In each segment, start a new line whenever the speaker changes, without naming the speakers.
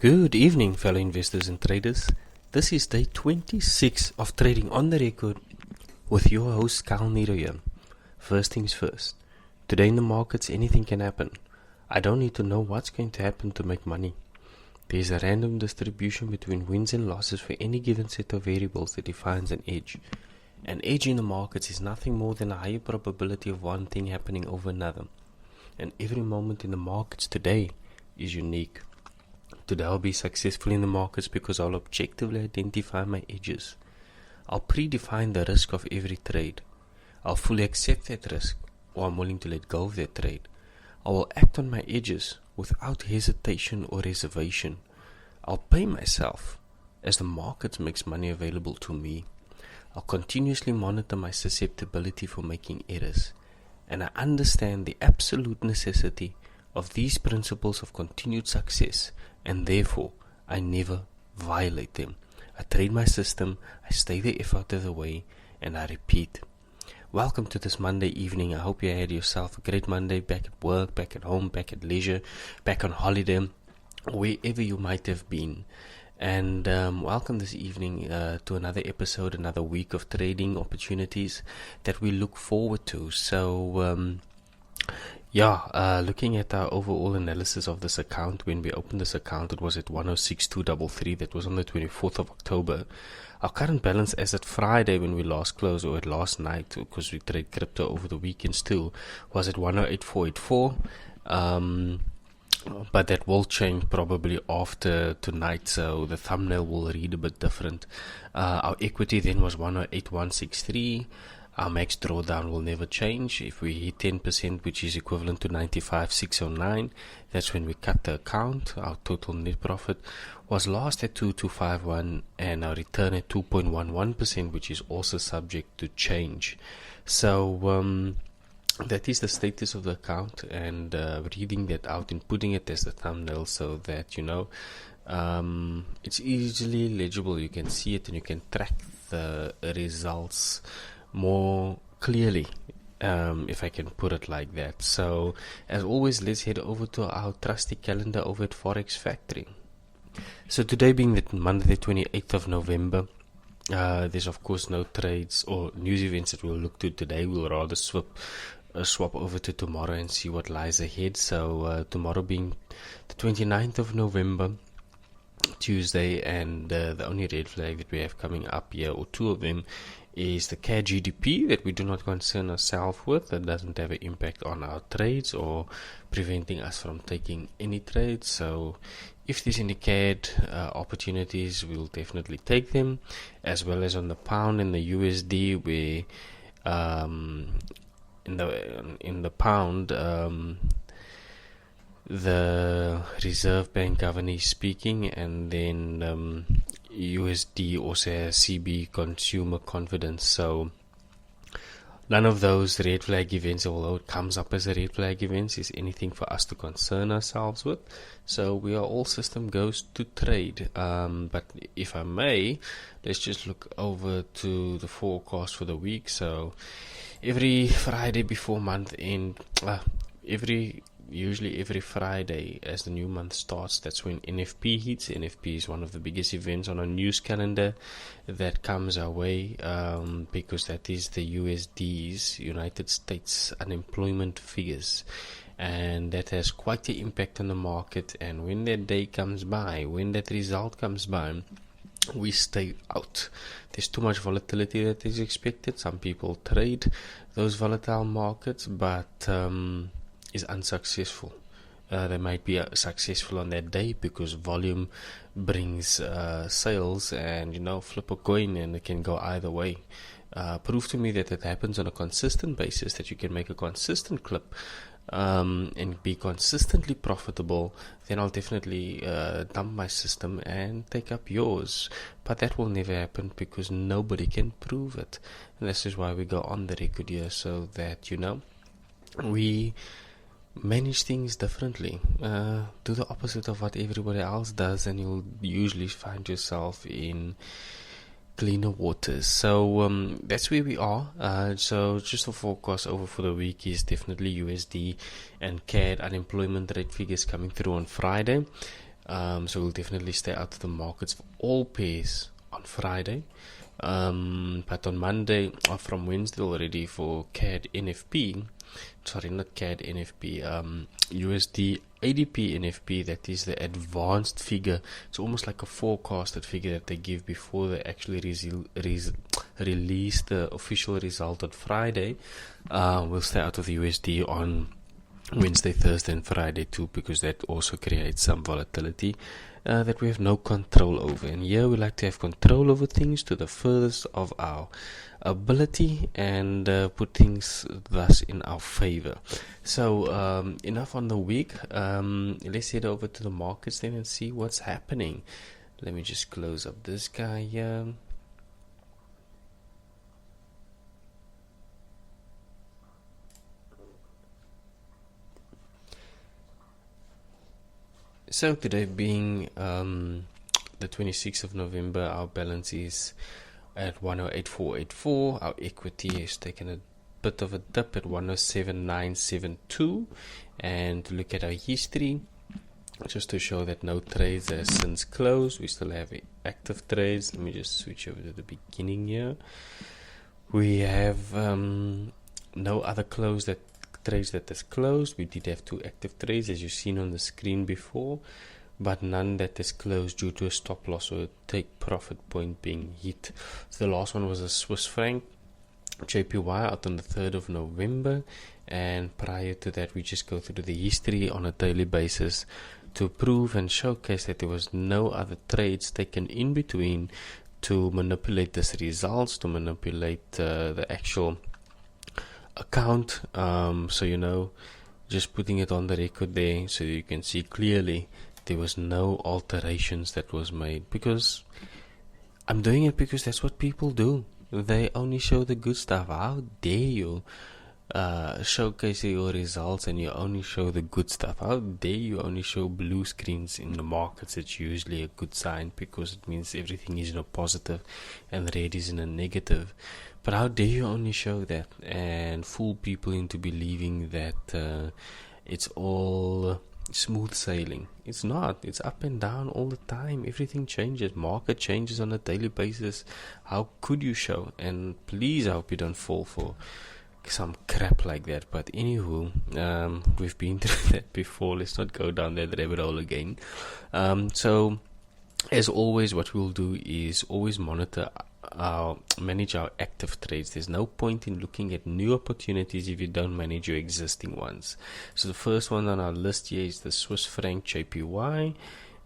Good evening, fellow investors and traders. This is day 26 of Trading on the Record with your host, Kyle Nero here. First things first. Today in the markets, anything can happen. I don't need to know what's going to happen to make money. There's a random distribution between wins and losses for any given set of variables that defines an edge. An edge in the markets is nothing more than a higher probability of one thing happening over another. And every moment in the markets today is unique. Today I'll be successful in the markets because I'll objectively identify my edges. I'll predefine the risk of every trade. I'll fully accept that risk, or I'm willing to let go of that trade. I will act on my edges without hesitation or reservation. I'll pay myself as the market makes money available to me. I'll continuously monitor my susceptibility for making errors, and I understand the absolute necessity of these principles of continued success, and therefore I never violate them. I trade my system, I stay the F out of the way, and I repeat. Welcome to this Monday evening. I hope you had yourself a great Monday, back at work, back at home, back at leisure, back on holiday, wherever you might have been. And welcome this evening to another episode, another week of trading opportunities that we look forward to. So looking at our overall analysis of this account, when we opened this account, it was at 106,233. That was on the 24th of October. Our current balance as at Friday, when we last closed, or at last night, because we trade crypto over the weekends too, was at 108,484. But that will change probably after tonight, so the thumbnail will read a bit different. Our equity then was 108,163. Our max drawdown will never change. If we hit 10%, which is equivalent to 95,609, that's when we cut the account. Our total net profit was last at 2251, and our return at 2.11%, which is also subject to change. So that is the status of the account, and reading that out and putting it as the thumbnail so that it's easily legible. You can see it and you can track the results more clearly, if I can put it like that. So as always, let's head over to our trusty calendar over at Forex Factory. So today being the Monday the 28th of November, there's of course no trades or news events that we'll look to today. We'll rather swap over to tomorrow and see what lies ahead. So tomorrow being the 29th of November, Tuesday, and the only red flag that we have coming up here, or two of them, is the CAD GDP that we do not concern ourselves with. That doesn't have an impact on our trades or preventing us from taking any trades. So if there's any CAD opportunities, we'll definitely take them, as well as on the pound and the USD, where in the pound, the Reserve Bank governor is speaking, and then USD also has CB, consumer confidence. So none of those red flag events, although it comes up as a red flag events, is anything for us to concern ourselves with. So we are all system goes to trade. But if I may, let's just look over to the forecast for the week. So every Friday before month end, usually every Friday as the new month starts, that's when NFP hits. NFP is one of the biggest events on our news calendar that comes our way, because that is the USD's, United States unemployment figures, and that has quite the impact on the market. And when that day comes by, when that result comes by, we stay out. There's too much volatility that is expected. Some people trade those volatile markets, but is unsuccessful. They might be successful on that day because volume brings sales, and flip a coin and it can go either way. Prove to me that it happens on a consistent basis, that you can make a consistent clip and be consistently profitable, then I'll definitely dump my system and take up yours. But that will never happen because nobody can prove it, and this is why we go on the record here, so that we manage things differently. Do the opposite of what everybody else does, and you'll usually find yourself in cleaner waters. So that's where we are. So just the forecast over for the week is definitely USD and CAD unemployment rate figures coming through on Friday. So we'll definitely stay out of the markets for all pairs on Friday. But on Monday, or from Wednesday already, for CAD NFP, sorry, not CAD NFP, USD ADP NFP, that is the advanced figure. It's almost like a forecasted figure that they give before they actually release the official result on Friday. We'll stay out of the USD on Wednesday, Thursday, and Friday too, because that also creates some volatility that we have no control over. And here we like to have control over things to the furthest of our ability and put things thus in our favor. So enough on the week. Let's head over to the markets then and see what's happening. Let me just close up this guy here. So today being the 26th of November, our balance is at 108,484. Our equity has taken a bit of a dip at 107,972. And to look at our history, just to show that no trades has since closed, we still have active trades. Let me just switch over to the beginning here. We have no other trades that is closed. We did have 2 active trades, as you've seen on the screen before, but none that is closed due to a stop loss or a take profit point being hit. So the last one was a Swiss franc JPY out on the 3rd of November, and prior to that we just go through the history on a daily basis to prove and showcase that there was no other trades taken in between to manipulate this results, to manipulate the actual account. So just putting it on the record there so you can see clearly there was no alterations that was made, because I'm doing it because that's what people do. They only show the good stuff. How dare you showcase your results and you only show the good stuff? How dare you only show blue screens in the markets? It's usually a good sign, because it means everything is in a positive and red is in a negative. But how dare you only show that and fool people into believing that it's all smooth sailing? It's not. It's up and down all the time. Everything changes. Market changes on a daily basis. How could you show? And please, I hope you don't fall for some crap like that. But anywho, we've been through that before. Let's not go down that rabbit hole again. So as always, what we'll do is always manage our active trades. There's no point in looking at new opportunities if you don't manage your existing ones. So the first one on our list here is the Swiss franc JPY,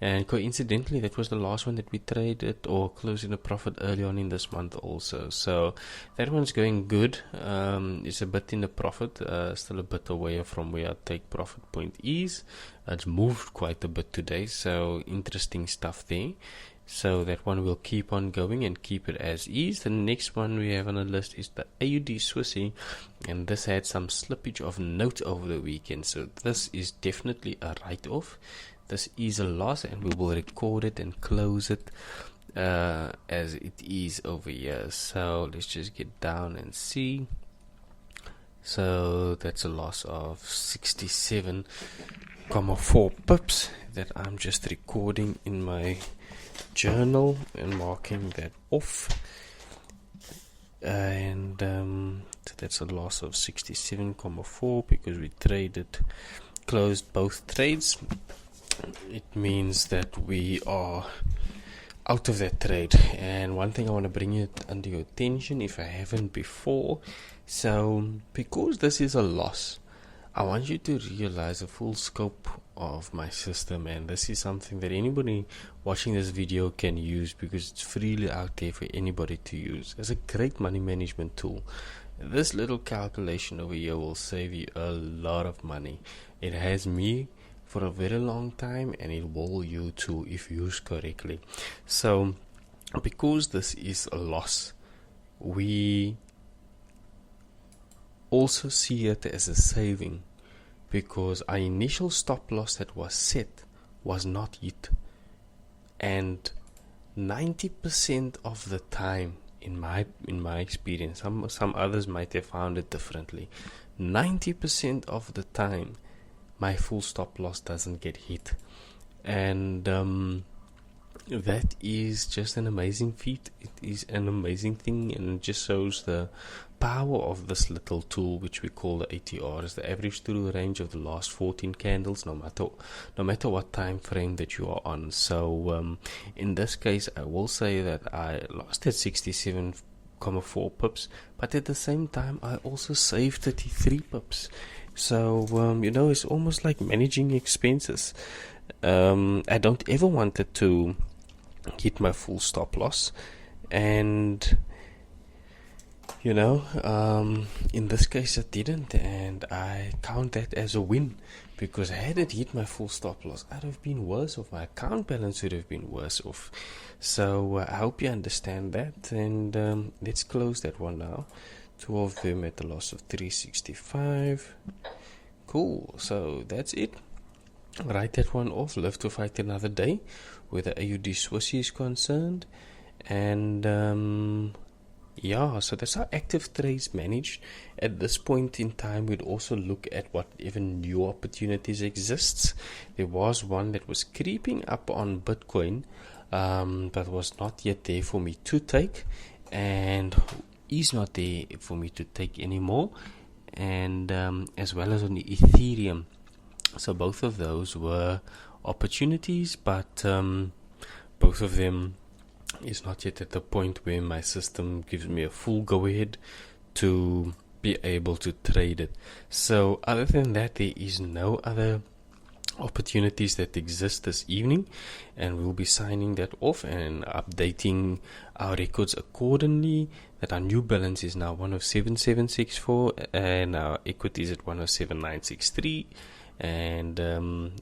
and coincidentally that was the last one that we traded or closed in a profit early on in this month also. So that one's going good. It's a bit in a profit, still a bit away from where our take profit point is. It's moved quite a bit today, so interesting stuff there. So that one will keep on going and keep it as is. The next one we have on the list is the AUD Swissy, and this had some slippage of note over the weekend, so this is definitely a write-off. This is a loss, and we will record it and close it as it is over here. So let's just get down and see. So that's a loss of 67.4 pips that I'm just recording in my journal and marking that off. And so that's a loss of 67.4 because we closed both trades. It means that we are out of that trade. And one thing I want to bring it under your attention, if I haven't before, so because this is a loss, I want you to realize the full scope of my system, and this is something that anybody watching this video can use because it's freely out there for anybody to use as a great money management tool. This little calculation over here will save you a lot of money. It has me for a very long time, and it will you too if used correctly. So because this is a loss, we also see it as a saving, because our initial stop loss that was set was not hit, and 90% of the time, in my experience, some others might have found it differently, 90% of the time my full stop loss doesn't get hit. and that is just an amazing feat. It is an amazing thing, and it just shows the power of this little tool, which we call the ATR, is the average through range of the last 14 candles, no matter what time frame that you are on. So in this case, I will say that I lost at 67.4 pips, but at the same time I also saved 33 pips. So it's almost like managing expenses. I don't ever want it to hit my full stop loss, and in this case I didn't, and I count that as a win, because had it hit my full stop loss, I'd have been worse off. My account balance would have been worse off. So I hope you understand that, and let's close that one now. Two of them at the loss of 365. Cool, so that's it. Write that one off. Live to fight another day where the AUD Swiss is concerned. And so that's how active trades managed. At this point in time, we'd also look at what even new opportunities exists. There was one that was creeping up on Bitcoin, but was not yet there for me to take, and is not there for me to take anymore, and as well as on the Ethereum. So both of those were opportunities, but both of them is not yet at the point where my system gives me a full go-ahead to be able to trade it. So other than that, there is no other opportunities that exist this evening, and we'll be signing that off and updating our records accordingly. That our new balance is now 107,764, and our equity is at 107,963. And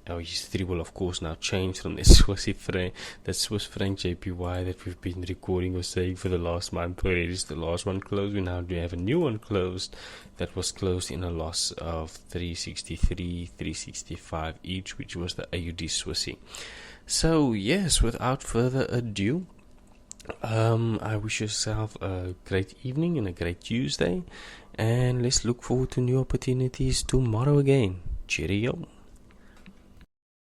our history will of course now change from the Swiss franc JPY that we've been recording or saying for the last month, where it is the last one closed. We now do have a new one closed that was closed in a loss of 363, 365 each, which was the AUD Swissy. So yes, without further ado, I wish yourself a great evening and a great Tuesday, and let's look forward to new opportunities tomorrow again. Cheerio.